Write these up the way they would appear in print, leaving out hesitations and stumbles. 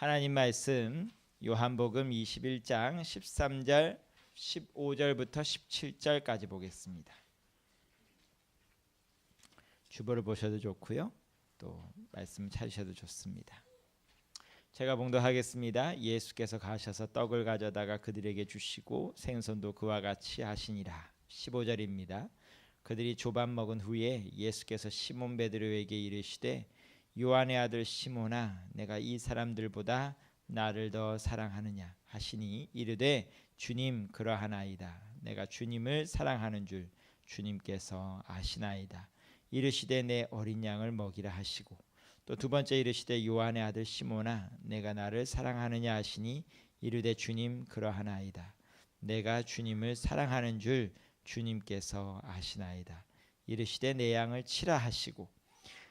하나님 말씀 요한복음 21장 13절 15절부터 17절까지 보겠습니다. 주보를 보셔도 좋고요. 또 말씀 찾으셔도 좋습니다. 제가 봉독하겠습니다. 예수께서 가셔서 떡을 가져다가 그들에게 주시고 생선도 그와 같이 하시니라. 15절입니다. 그들이 조밥 먹은 후에 예수께서 시몬 베드로에게 이르시되 요한의 아들 시몬아 내가 이 사람들보다 나를 더 사랑하느냐 하시니 이르되 주님 그러하나이다. 내가 주님을 사랑하는 줄 주님께서 아시나이다. 이르시되 내 어린 양을 먹이라 하시고 또 두 번째 이르시되 요한의 아들 시몬아 내가 나를 사랑하느냐 하시니 이르되 주님 그러하나이다. 내가 주님을 사랑하는 줄 주님께서 아시나이다. 이르시되 내 양을 치라 하시고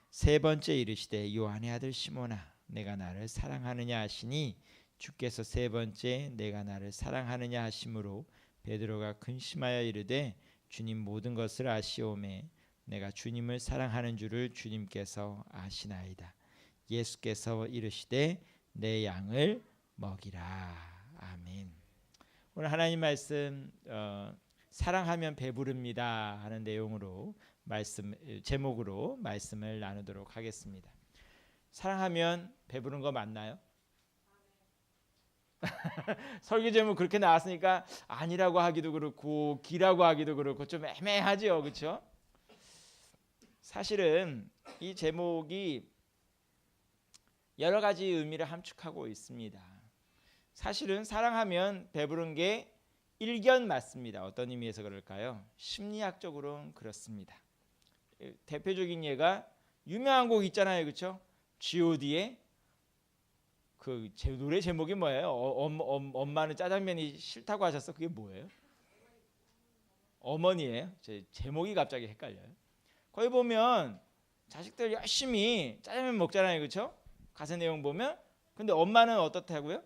세 번째 이르시되 요한의 아들 시몬아 내가 나를 사랑하느냐 하시니 주께서 세 번째 내가 나를 사랑하느냐 하심으로 베드로가 근심하여 이르되 주님 모든 것을 아시오매 내가 주님을 사랑하는 줄을 주님께서 아시나이다. 예수께서 이르시되 내 양을 먹이라. 아멘. 오늘 하나님 말씀 사랑하면 배부릅니다 하는 내용으로 제목으로 말씀을 나누도록 하겠습니다. 사랑하면 배부른 거 맞나요? 설교 제목 그렇게 나왔으니까 아니라고 하기도 그렇고 기라고 하기도 그렇고 좀 애매하죠, 그렇죠? 사실은 이 제목이 여러 가지 의미를 함축하고 있습니다. 사실은 사랑하면 배부른 게 일견 맞습니다. 어떤 의미에서 그럴까요? 심리학적으로는 그렇습니다. 대표적인 예가 유명한 곡 있잖아요, 그렇죠? G.O.D의 그 노래 제목이 뭐예요? 엄마는 짜장면이 싫다고 하셨어. 그게 뭐예요? 어머니예요. 제목이 갑자기 헷갈려요. 거기 보면 자식들 열심히 짜장면 먹잖아요, 그렇죠? 가사 내용 보면. 근데 엄마는 어떻다고요?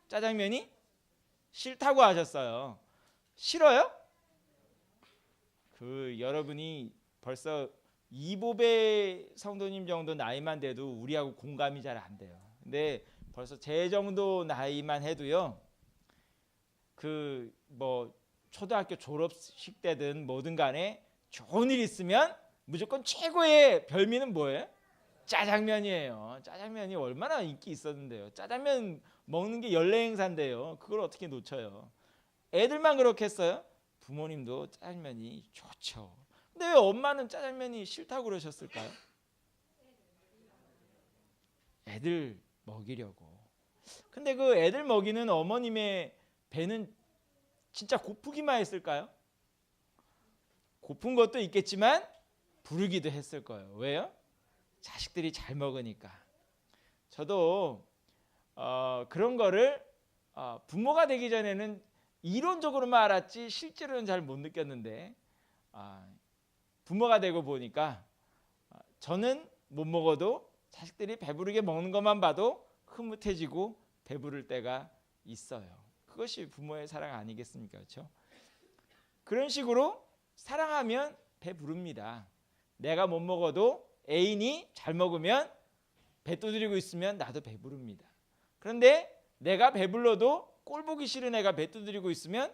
짜장면이 싫다고 하셨어요. 싫어요? 여러분이 벌써 이보배 성도님 정도 나이만 돼도 우리하고 공감이 잘 안 돼요. 근데 벌써 제 정도 나이만 해도요. 초등학교 졸업식 때든 뭐든 간에 좋은 일 있으면 무조건 최고의 별미는 뭐예요? 짜장면이에요. 짜장면이 얼마나 인기 있었는데요. 짜장면 먹는 게 연례 행사인데요. 그걸 어떻게 놓쳐요? 애들만 그렇겠어요? 부모님도 짜장면이 좋죠. 근데 왜 엄마는 짜장면이 싫다고 그러셨을까요? 애들 먹이려고. 근데 그 애들 먹이는 어머님의 배는 진짜 고프기만 했을까요? 고픈 것도 있겠지만 부르기도 했을 거예요. 왜요? 자식들이 잘 먹으니까. 저도 그런 거를 부모가 되기 전에는 이론적으로만 알았지 실제로는 잘 못 느꼈는데 부모가 되고 보니까 저는 못 먹어도 자식들이 배부르게 먹는 것만 봐도 흐뭇해지고 배부를 때가 있어요. 그것이 부모의 사랑 아니겠습니까? 그렇죠? 그런 식으로 사랑하면 배부릅니다. 내가 못 먹어도 애인이 잘 먹으면 배 두드리고 있으면 나도 배부릅니다. 그런데 내가 배불러도 꼴 보기 싫은 애가 배 두드리고 있으면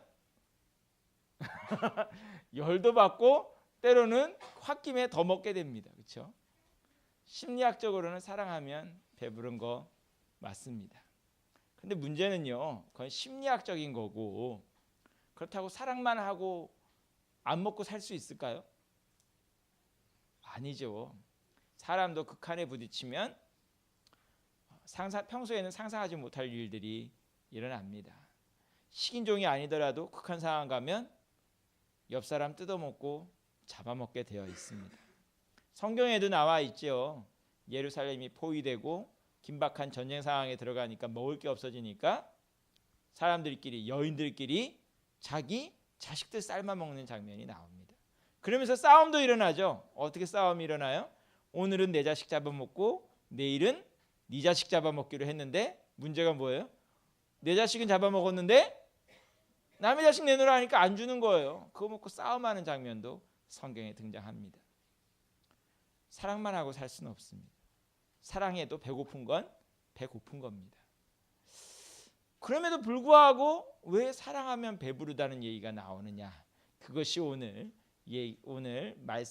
열도 받고 때로는 홧김에 더 먹게 됩니다. 그렇죠? 심리학적으로는 사랑하면 배부른 거 맞습니다. 근데 문제는요, 그건 심리학적인 거고 그렇다고 사랑만 하고 안 먹고 살 수 있을까요? 아니죠. 사람도 극한에 부딪히면 평소에는 상상하지 못할 일들이 일어납니다. 식인종이 아니더라도 극한 상황 가면 옆 사람 뜯어먹고 잡아먹게 되어 있습니다. 성경에도 나와 있죠. 예루살렘이 포위되고 긴박한 전쟁 상황에 들어가니까 먹을 게 없어지니까 사람들끼리 여인들끼리 자기 자식들 삶아 먹는 장면이 나옵니다. 그러면서 싸움도 일어나죠. 어떻게 싸움이 일어나요? 오늘은 내 자식 잡아먹고 내일은 네 자식 잡아먹기로 했는데 문제가 뭐예요? 내 자식은 잡아먹었는데 남의 자식 내놓으라 하니까 안 주는 거예요. 그거 먹고 싸움하는 장면도 성경에 등장합니다. 사랑만 하고 살 수는 없습니다. 사랑해도 배고픈 건 배고픈 겁니다. 그럼에도 불구하고 왜 사랑하면 배부르다는 얘기가 나오느냐? 그것이 오늘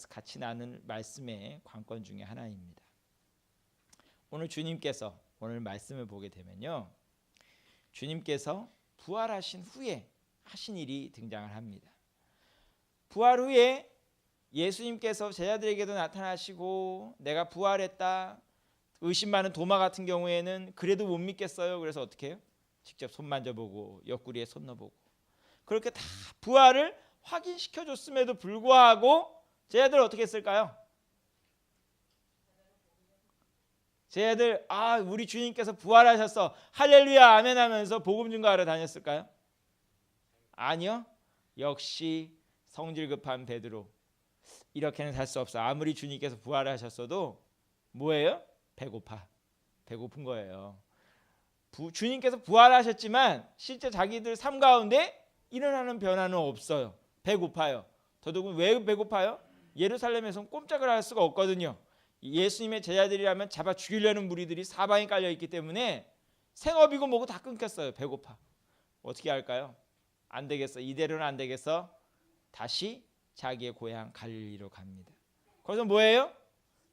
같이 나눈 말씀의 관건 중에 하나입니다. 오늘 주님께서 오늘 말씀을 보게 되면요, 주님께서 부활하신 후에 하신 일이 등장을 합니다. 부활 후에 예수님께서 제자들에게도 나타나시고 내가 부활했다. 의심 많은 도마 같은 경우에는 그래도 못 믿겠어요. 그래서 어떻게 해요? 직접 손 만져보고 옆구리에 손 넣어보고 그렇게 다 부활을 확인시켜 줬음에도 불구하고 제자들 어떻게 했을까요? 제자들 우리 주님께서 부활하셨어 할렐루야 아멘 하면서 복음 전가하러 다녔을까요? 아니요. 역시 성질 급한 베드로 이렇게는 살 수 없어. 아무리 주님께서 부활하셨어도 뭐예요? 배고픈 거예요. 주님께서 부활하셨지만 실제 자기들 삶 가운데 일어나는 변화는 없어요. 배고파요. 더더군 왜 배고파요? 예루살렘에서는 꼼짝을 할 수가 없거든요. 예수님의 제자들이라면 잡아 죽이려는 무리들이 사방에 깔려 있기 때문에 생업이고 뭐고 다 끊겼어요. 배고파. 어떻게 할까요? 안 되겠어. 이대로는 안 되겠어. 다시 자기의 고향 갈릴리로 갑니다. 거기서 뭐예요?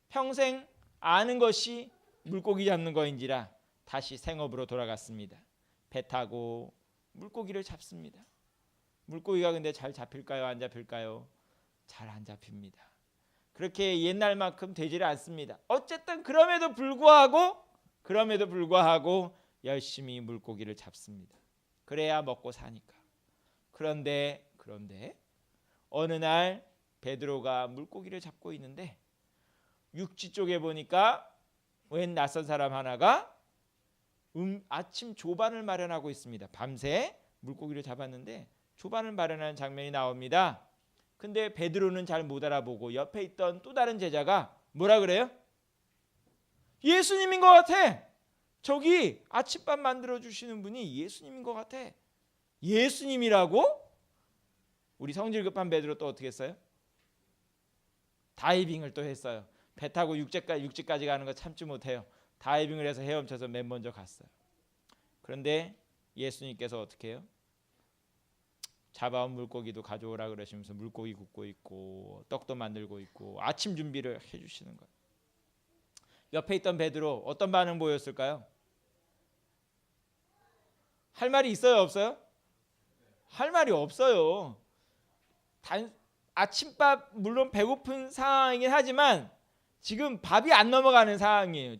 평생 아는 것이 물고기 잡는 거인지라 다시 생업으로 돌아갔습니다. 배 타고 물고기를 잡습니다. 물고기가 근데 잘 잡힐까요? 안 잡힐까요? 잘 안 잡힙니다. 그렇게 옛날만큼 되지를 않습니다. 어쨌든 그럼에도 불구하고 열심히 물고기를 잡습니다. 그래야 먹고 사니까. 그런데 어느 날 베드로가 물고기를 잡고 있는데 육지 쪽에 보니까 웬 낯선 사람 하나가 아침 조반을 마련하고 있습니다. 밤새 물고기를 잡았는데 조반을 마련하는 장면이 나옵니다. 근데 베드로는 잘 못 알아보고 옆에 있던 또 다른 제자가 뭐라 그래요? 예수님인 것 같아. 저기 아침밥 만들어 주시는 분이 예수님인 것 같아. 예수님이라고? 우리 성질 급한 베드로 또 어떻게 했어요? 다이빙을 또 했어요. 배 타고 육지까지 가는 거 참지 못해요. 다이빙을 해서 헤엄쳐서 맨 먼저 갔어요. 그런데 예수님께서 어떻게 해요? 잡아온 물고기도 가져오라 그러시면서 물고기 굽고 있고 떡도 만들고 있고 아침 준비를 해주시는 거예요. 옆에 있던 베드로 어떤 반응 보였을까요? 할 말이 있어요, 없어요? 할 말이 없어요. 아침밥 물론 배고픈 상황이긴 하지만 지금 밥이 안 넘어가는 상황이에요.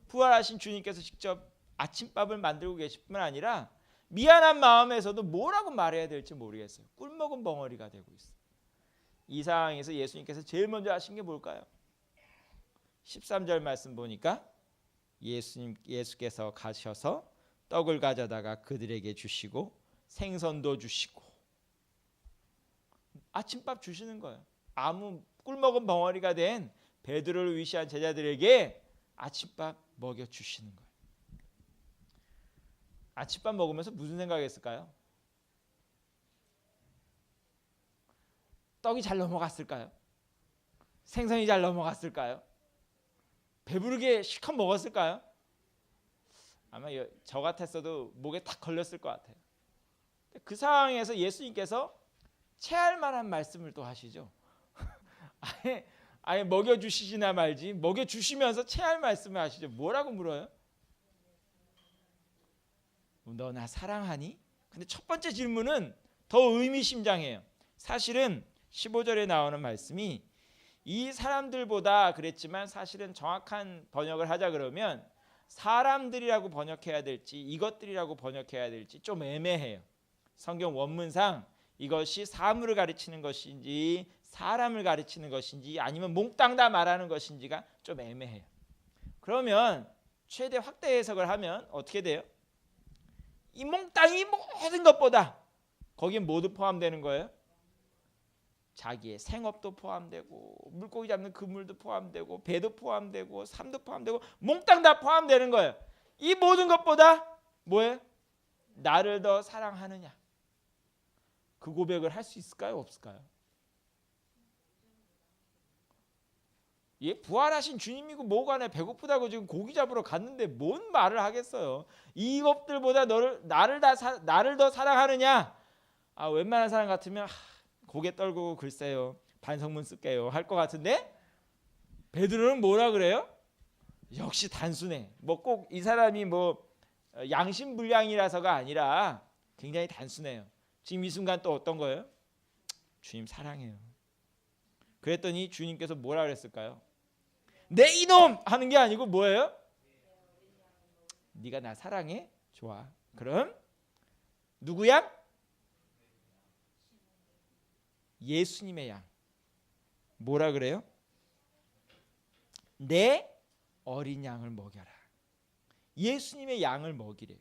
부활하신 주님께서 직접 아침밥을 만들고 계실 뿐 아니라 미안한 마음에서도 뭐라고 말해야 될지 모르겠어요. 꿀먹은 벙어리가 되고 있어요. 이 상황에서 예수님께서 제일 먼저 하신 게 뭘까요? 13절 말씀 보니까 예수께서 가셔서 떡을 가져다가 그들에게 주시고 생선도 주시고 아침밥 주시는 거예요. 아무 꿀먹은 벙어리가 된 베드로를 위시한 제자들에게 아침밥 먹여 주시는 거예요. 아침밥 먹으면서 무슨 생각했을까요? 떡이 잘 넘어갔을까요? 생선이 잘 넘어갔을까요? 배부르게 실컷 먹었을까요? 아마 저 같았어도 목에 탁 걸렸을 것 같아요. 그 상황에서 예수님께서 체할 만한 말씀을 또 하시죠. 아예 먹여주시지나 말지 먹여주시면서 체할 말씀을 하시죠. 뭐라고 물어요? 너 나 사랑하니? 근데 첫 번째 질문은 더 의미심장해요. 사실은 15절에 나오는 말씀이 이 사람들보다 그랬지만 사실은 정확한 번역을 하자 그러면 사람들이라고 번역해야 될지 이것들이라고 번역해야 될지 좀 애매해요. 성경 원문상 이것이 사물을 가르치는 것인지 사람을 가르치는 것인지 아니면 몽땅 다 말하는 것인지가 좀 애매해요. 그러면 최대 확대 해석을 하면 어떻게 돼요? 이 몽땅이 모든 것보다 거기에 모두 포함되는 거예요. 자기의 생업도 포함되고 물고기 잡는 그물도 포함되고 배도 포함되고 삶도 포함되고 몽땅 다 포함되는 거예요. 이 모든 것보다 뭐예요? 나를 더 사랑하느냐? 그 고백을 할 수 있을까요? 없을까요? 부활하신 주님이고 뭐가네, 배고프다고 지금 고기 잡으러 갔는데 뭔 말을 하겠어요. 이것들보다 나를 더 사랑하느냐? 웬만한 사람 같으면 고개 떨고 글쎄요, 반성문 쓸게요 할 것 같은데, 베드로는 뭐라 그래요? 역시 단순해. 뭐 꼭 이 사람이 뭐 양심불량이라서가 아니라 굉장히 단순해요. 지금 이 순간 또 어떤 거예요? 주님 사랑해요. 그랬더니 주님께서 뭐라 그랬을까요? 내 이놈 하는 게 아니고 뭐예요? 네가 나 사랑해? 좋아. 그럼 누구 양? 예수님의 양. 뭐라 그래요? 내 어린 양을 먹여라. 예수님의 양을 먹이래요.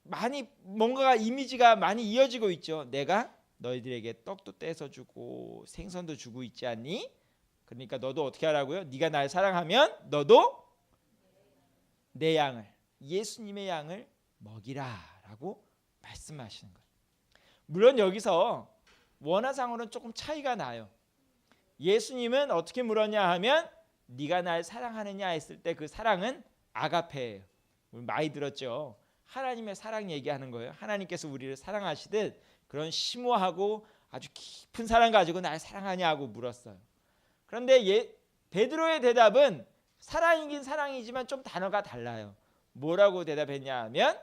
많이 뭔가 이미지가 많이 이어지고 있죠. 내가 너희들에게 떡도 떼서 주고 생선도 주고 있지 않니? 그러니까 너도 어떻게 하라고요? 네가 날 사랑하면 너도 내 양을, 예수님의 양을 먹이라라고 말씀하시는 거예요. 물론 여기서 원어상으로는 조금 차이가 나요. 예수님은 어떻게 물었냐 하면 네가 날 사랑하느냐 했을 때 그 사랑은 아가페예요. 우리 많이 들었죠. 하나님의 사랑 얘기하는 거예요. 하나님께서 우리를 사랑하시듯 그런 심오하고 아주 깊은 사랑 가지고 날 사랑하냐고 물었어요. 그런데 베드로의 대답은 사랑이긴 사랑이지만 좀 단어가 달라요. 뭐라고 대답했냐 하면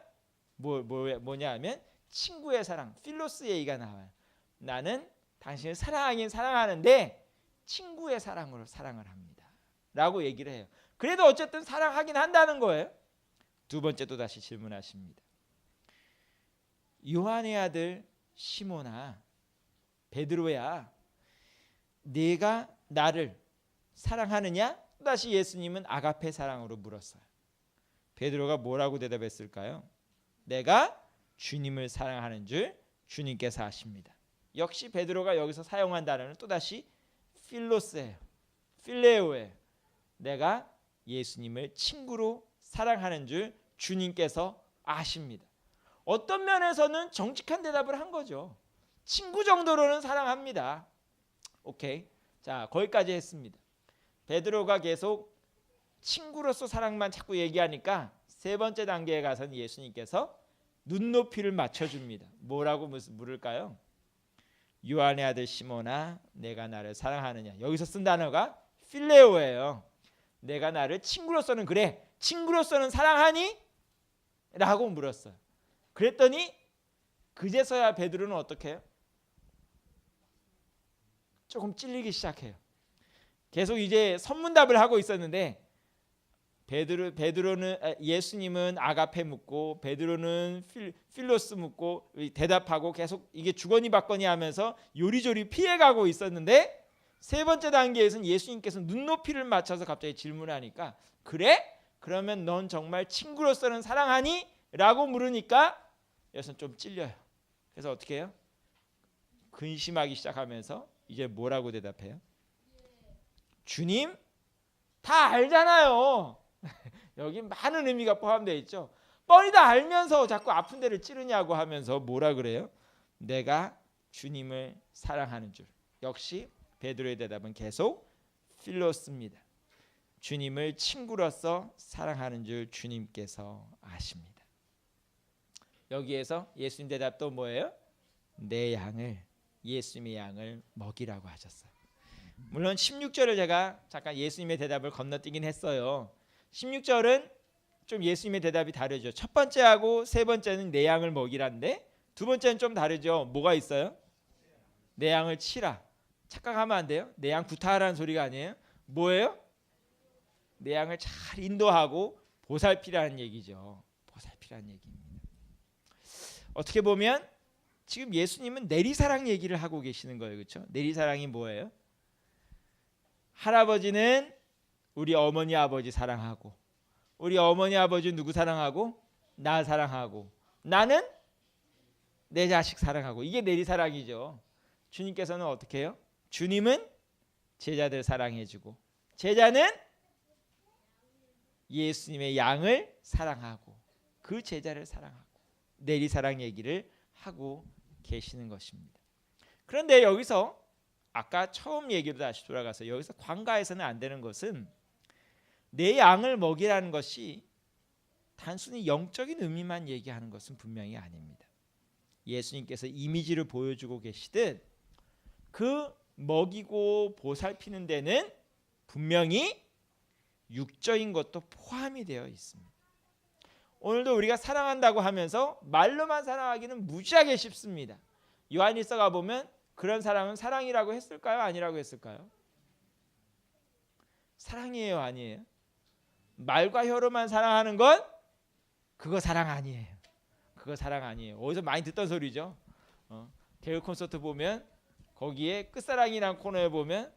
뭐냐 하면 친구의 사랑, 필로스 얘기가 나와요. 나는 당신을 사랑하긴 사랑하는데 친구의 사랑으로 사랑을 합니다 라고 얘기를 해요. 그래도 어쨌든 사랑하긴 한다는 거예요. 두 번째 또 다시 질문하십니다. 요한의 아들 시몬아, 베드로야, 네가 나를 사랑하느냐? 다시 예수님은 아가페 사랑으로 물었어요. 베드로가 뭐라고 대답했을까요? 내가 주님을 사랑하는 줄 주님께서 아십니다. 역시 베드로가 여기서 사용한 단어는 또다시 필로스예요. 필레오예요. 내가 예수님을 친구로 사랑하는 줄 주님께서 아십니다. 어떤 면에서는 정직한 대답을 한 거죠. 친구 정도로는 사랑합니다. 오케이. 자, 거기까지 했습니다. 베드로가 계속 친구로서 사랑만 자꾸 얘기하니까 세 번째 단계에 가서는 예수님께서 눈높이를 맞춰줍니다. 뭐라고 물을까요? 요한의 아들 시몬아, 내가 나를 사랑하느냐? 여기서 쓴 단어가 필레오예요. 내가 나를 친구로서는 그래, 친구로서는 사랑하니? 라고 물었어요. 그랬더니 그제서야 베드로는 어떻게 해요? 조금 찔리기 시작해요. 계속 이제 선문답을 하고 있었는데 베드로는 예수님은 아가페 묻고 베드로는 필로스 묻고 대답하고 계속 이게 주거니 받거니 하면서 요리조리 피해가고 있었는데 세 번째 단계에서는 예수님께서 눈높이를 맞춰서 갑자기 질문하니까 그래? 그러면 넌 정말 친구로서는 사랑하니? 라고 물으니까 여기서 좀 찔려요. 그래서 어떻게 해요? 근심하기 시작하면서 이제 뭐라고 대답해요? 주님 다 알잖아요. 여기 많은 의미가 포함되어 있죠. 뻔히 다 알면서 자꾸 아픈 데를 찌르냐고 하면서 뭐라 그래요? 내가 주님을 사랑하는 줄. 역시 베드로의 대답은 계속 필로스입니다. 주님을 친구로서 사랑하는 줄 주님께서 아십니다. 여기에서 예수님 대답도 뭐예요? 내 양을, 예수님의 양을 먹이라고 하셨어요. 물론 16절을 제가 잠깐 예수님의 대답을 건너뛰긴 했어요. 16절은 좀 예수님의 대답이 다르죠. 첫 번째하고 세 번째는 내 양을 먹이라는데 두 번째는 좀 다르죠. 뭐가 있어요? 내 양을 치라. 착각하면 안 돼요. 내 양 구타하라는 소리가 아니에요. 뭐예요? 내 양을 잘 인도하고 보살피라는 얘기죠. 보살피라는 얘기입니다. 어떻게 보면 지금 예수님은 내리사랑 얘기를 하고 계시는 거예요. 그렇죠? 내리사랑이 뭐예요? 할아버지는 우리 어머니 아버지 사랑하고 우리 어머니 아버지 누구 사랑하고? 나 사랑하고 나는 내 자식 사랑하고 이게 내리사랑이죠. 주님께서는 어떻게 해요? 주님은 제자들 사랑해주고 제자는 예수님의 양을 사랑하고 그 제자를 사랑하고 내리사랑 얘기를 하고 계시는 것입니다. 그런데 여기서 아까 처음 얘기로 다시 돌아가서 여기서 관가에서는 안 되는 것은 내 양을 먹이라는 것이 단순히 영적인 의미만 얘기하는 것은 분명히 아닙니다. 예수님께서 이미지를 보여주고 계시듯 그 먹이고 보살피는 데는 분명히 육적인 것도 포함이 되어 있습니다. 오늘도 우리가 사랑한다고 하면서 말로만 사랑하기는 무지하게 쉽습니다. 요한일서가 보면 그런 사랑은 사랑이라고 했을까요? 아니라고 했을까요? 사랑이에요, 아니에요? 말과 혀로만 사랑하는 건 그거 사랑 아니에요. 그거 사랑 아니에요. 어디서 많이 듣던 소리죠. 개그 콘서트 보면 거기에 끝사랑이라는 코너에 보면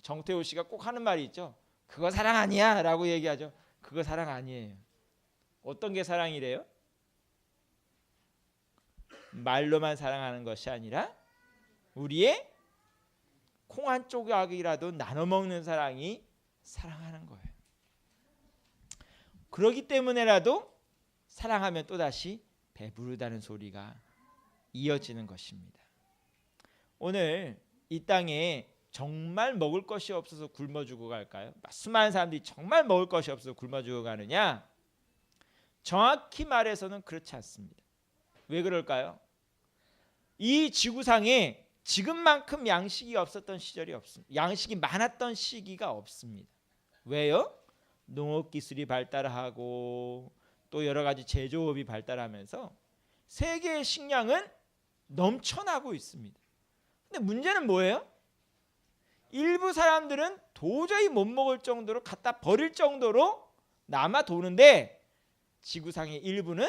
정태호 씨가 꼭 하는 말이 있죠. 그거 사랑 아니야 라고 얘기하죠. 그거 사랑 아니에요. 어떤 게 사랑이래요? 말로만 사랑하는 것이 아니라 우리의 콩 한 조각이라도 나눠 먹는 사랑이 사랑하는 거예요. 그러기 때문에라도 사랑하면 또다시 배부르다는 소리가 이어지는 것입니다. 오늘 이 땅에 정말 먹을 것이 없어서 굶어 죽어 갈까요? 수많은 사람들이 정말 먹을 것이 없어서 굶어 죽어 가느냐? 정확히 말해서는 그렇지 않습니다. 왜 그럴까요? 이 지구상에 지금만큼 양식이 없었던 시절이 없습니다. 양식이 많았던 시기가 없습니다. 왜요? 농업기술이 발달하고 또 여러 가지 제조업이 발달하면서 세계의 식량은 넘쳐나고 있습니다. 근데 문제는 뭐예요? 일부 사람들은 도저히 못 먹을 정도로 갖다 버릴 정도로 남아 도는데 지구상의 일부는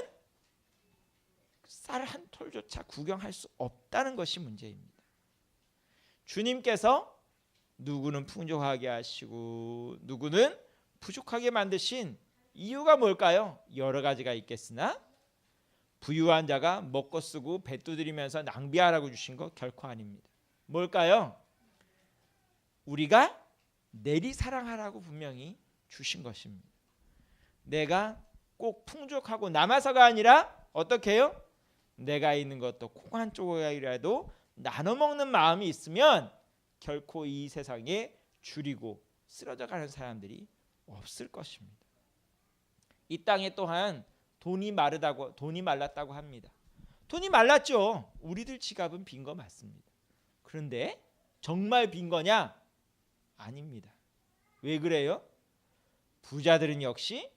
쌀 한 톨조차 구경할 수 없다는 것이 문제입니다. 주님께서 누구는 풍족하게 하시고 누구는 부족하게 만드신 이유가 뭘까요? 여러 가지가 있겠으나 부유한 자가 먹고 쓰고 배 두드리면서 낭비하라고 주신 거 결코 아닙니다. 뭘까요? 우리가 내리 사랑하라고 분명히 주신 것입니다. 내가 꼭 풍족하고 남아서가 아니라 어떻게 해요? 내가 있는 것도 콩 한 조각이라도 나눠 먹는 마음이 있으면 결코 이 세상에 줄이고 쓰러져 가는 사람들이 없을 것입니다. 이 땅에 또한 돈이 말랐다고 합니다. 돈이 말랐죠. 우리들 지갑은 빈 거 맞습니다. 그런데 정말 빈 거냐? 아닙니다. 왜 그래요? 부자들은 역시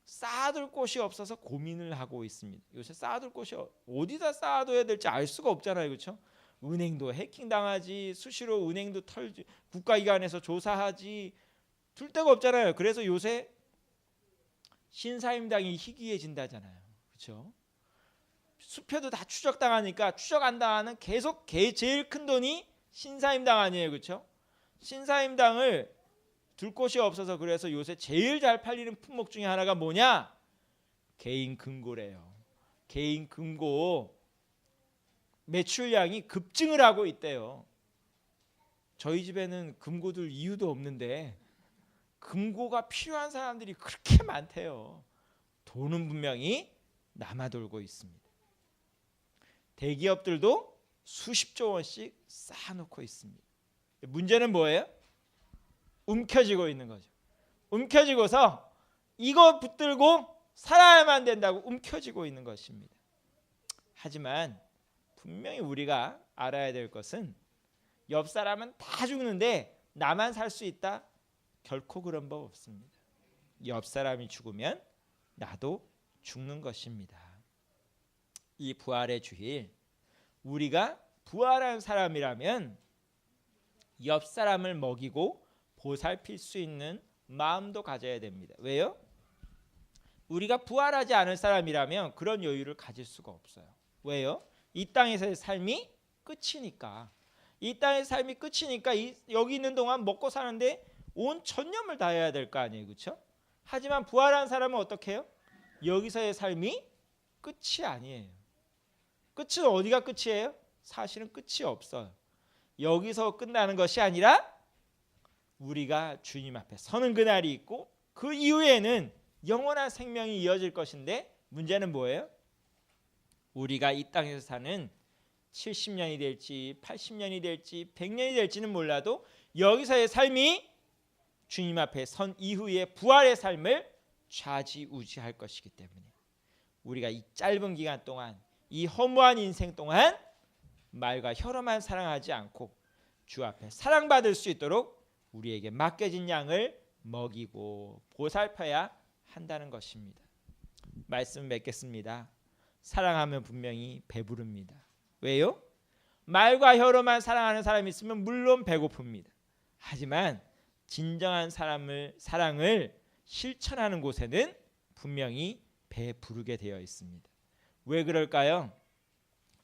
쌓아둘 곳이 없어서 고민을 하고 있습니다. 요새 쌓아둘 곳이 어디다 쌓아둬야 될지 알 수가 없잖아요. 그렇죠? 은행도 해킹당하지, 수시로 은행도 털지, 국가기관에서 조사하지, 둘 데가 없잖아요. 그래서 요새 신사임당이 희귀해진다잖아요. 그렇죠? 수표도 다 추적당하니까 추적 안 당하는 계속 제일 큰 돈이 신사임당 아니에요. 그렇죠? 신사임당을 둘 곳이 없어서 그래서 요새 제일 잘 팔리는 품목 중에 하나가 뭐냐? 개인 금고래요. 개인 금고 매출량이 급증을 하고 있대요. 저희 집에는 금고들 이유도 없는데 금고가 필요한 사람들이 그렇게 많대요. 돈은 분명히 남아돌고 있습니다. 대기업들도 수십조 원씩 쌓아놓고 있습니다. 문제는 뭐예요? 움켜쥐고 있는 거죠. 움켜쥐고서 이거 붙들고 살아야만 된다고 움켜쥐고 있는 것입니다. 하지만 분명히 우리가 알아야 될 것은 옆 사람은 다 죽는데 나만 살 수 있다? 결코 그런 법 없습니다. 옆 사람이 죽으면 나도 죽는 것입니다. 이 부활의 주일, 우리가 부활한 사람이라면 옆 사람을 먹이고 보살필 수 있는 마음도 가져야 됩니다. 왜요? 우리가 부활하지 않을 사람이라면 그런 여유를 가질 수가 없어요. 왜요? 이 땅에서의 삶이 끝이니까. 이 땅의 삶이 끝이니까 여기 있는 동안 먹고 사는데 온 전념을 다해야 될 거 아니에요. 그렇죠? 하지만 부활한 사람은 어떻게 해요? 여기서의 삶이 끝이 아니에요. 끝은 어디가 끝이에요? 사실은 끝이 없어요. 여기서 끝나는 것이 아니라 우리가 주님 앞에 서는 그날이 있고 그 이후에는 영원한 생명이 이어질 것인데 문제는 뭐예요? 우리가 이 땅에서 사는 70년이 될지 80년이 될지 100년이 될지는 몰라도 여기서의 삶이 주님 앞에 선 이후의 부활의 삶을 좌지우지할 것이기 때문에 우리가 이 짧은 기간 동안 이 허무한 인생 동안 말과 혀로만 사랑하지 않고 주 앞에 사랑받을 수 있도록 우리에게 맡겨진 양을 먹이고 보살펴야 한다는 것입니다. 말씀 맺겠습니다. 사랑하면 분명히 배부릅니다. 왜요? 말과 혀로만 사랑하는 사람이 있으면 물론 배고픕니다. 하지만 진정한 사랑을 실천하는 곳에는 분명히 배부르게 되어 있습니다. 왜 그럴까요?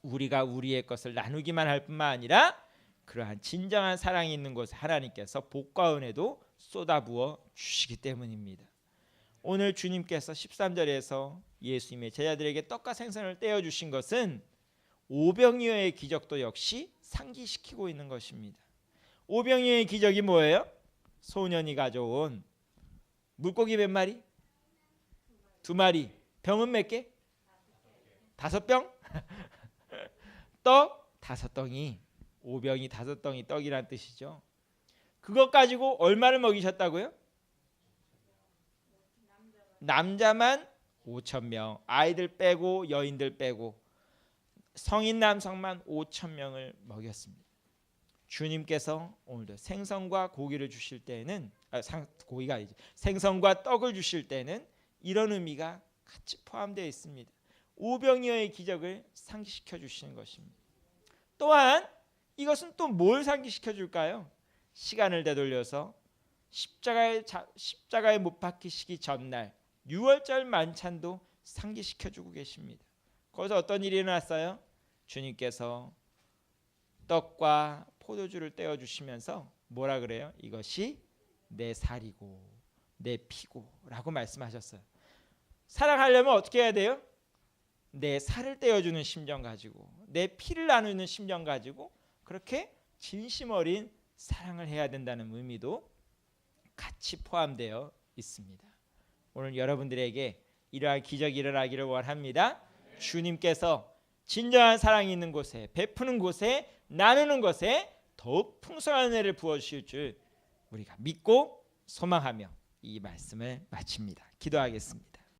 우리가 우리의 것을 나누기만 할 뿐만 아니라 그러한 진정한 사랑이 있는 곳에 하나님께서 복과 은혜도 쏟아부어 주시기 때문입니다. 오늘 주님께서 13절에서 예수님의 제자들에게 떡과 생선을 떼어주신 것은 오병이어의 기적도 역시 상기시키고 있는 것입니다. 오병이어의 기적이 뭐예요? 소년이 가져온 물고기 몇 마리? 2마리. 병은 몇 개? 5병? 떡 5덩이. 오병이 5덩이 떡이란 뜻이죠. 그것 가지고 얼마를 먹이셨다고요? 남자만 5,000명, 아이들 빼고 여인들 빼고 성인 남성만 5,000명을 먹였습니다. 주님께서 오늘도 생선과 고기를 주실 때는 고기가 아니죠. 생선과 떡을 주실 때는 이런 의미가 같이 포함되어 있습니다. 오병이어의 기적을 상기시켜 주시는 것입니다. 또한 이것은 또 뭘 상기시켜 줄까요? 시간을 되돌려서 십자가에 못 박히시기 전날 6월절 만찬도 상기시켜 주고 계십니다. 거기서 어떤 일이 일어났어요? 주님께서 떡과 포도주를 떼어 주시면서 뭐라 그래요? 이것이 내 살이고 내 피고 라고 말씀하셨어요. 사랑하려면 어떻게 해야 돼요? 내 살을 떼어주는 심정 가지고 내 피를 나누는 심정 가지고 그렇게 진심 어린 사랑을 해야 된다는 의미도 같이 포함되어 있습니다. 오늘 여러분들에게 이러한 기적이 일어나기를 원합니다. 주님께서 진정한 사랑이 있는 곳에 베푸는 곳에 나누는 것에 더욱 풍성한 은혜를 부어주실 줄 우리가 믿고 소망하며 이 말씀을 마칩니다. 기도하겠습니다.